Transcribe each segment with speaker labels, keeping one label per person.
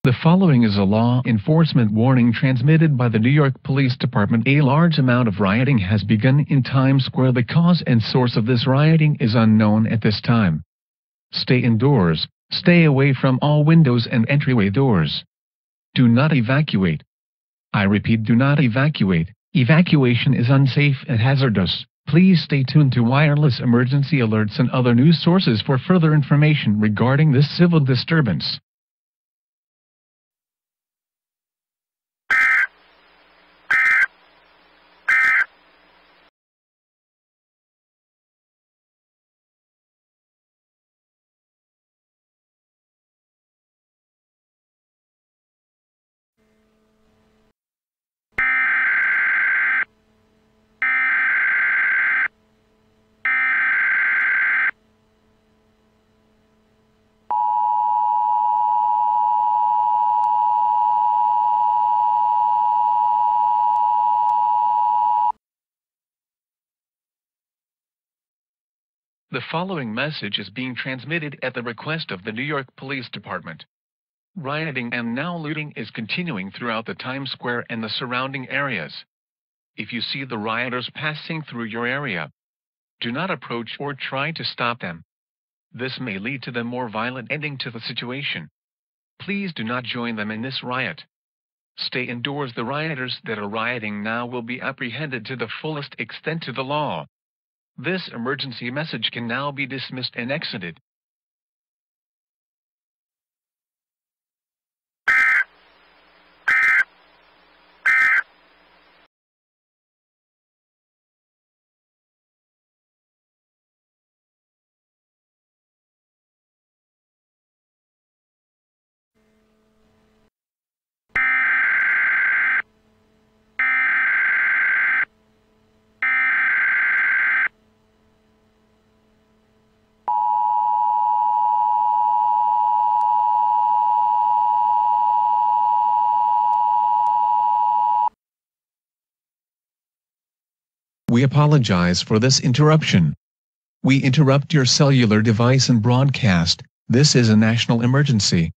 Speaker 1: The following is a law enforcement warning transmitted by the New York Police Department. A large amount of rioting has begun in Times Square. The cause and source of this rioting is unknown at this time. Stay indoors, stay away from all windows and entryway doors. Do not evacuate. I repeat, do not evacuate. Evacuation is unsafe and hazardous. Please stay tuned to wireless emergency alerts and other news sources for further information regarding this civil disturbance. The following message is being transmitted at the request of the New York Police Department. Rioting and now looting is continuing throughout the Times Square and the surrounding areas. If you see the rioters passing through your area, do not approach or try to stop them. This may lead to the more violent ending to the situation. Please do not join them in this riot. Stay indoors. The rioters that are rioting now will be apprehended to the fullest extent to the law. This emergency message can now be dismissed and exited. We apologize for this interruption. We interrupt your cellular device and broadcast. This is a national emergency.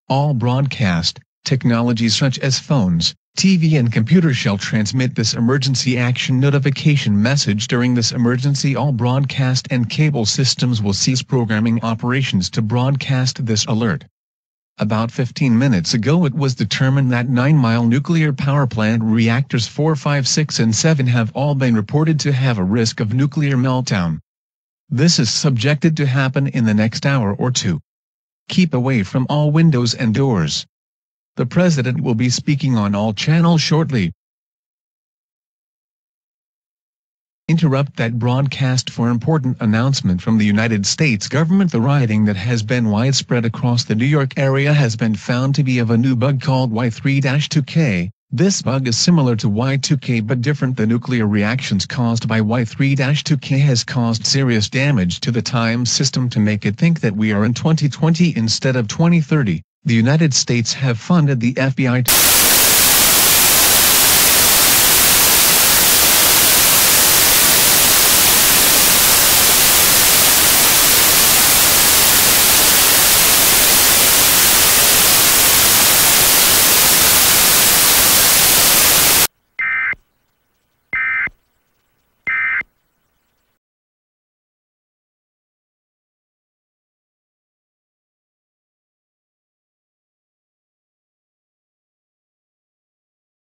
Speaker 1: All broadcast technologies such as phones, TV and computers shall transmit this emergency action notification message. During this emergency, all broadcast and cable systems will cease programming operations to broadcast this alert. About 15 minutes ago it was determined that 9 Mile nuclear power plant reactors 4, 5, 6 and 7 have all been reported to have a risk of nuclear meltdown. This is subjected to happen in the next hour or two. Keep away from all windows and doors. The President will be speaking on all channels shortly. Interrupt that broadcast for important announcement from the United States government. The rioting that has been widespread across the New York area has been found to be of a new bug called Y3-2K. This bug is similar to Y2K but different. The nuclear reactions caused by Y3-2K has caused serious damage to the time system to make it think that we are in 2020 instead of 2030. The United States have funded the FBI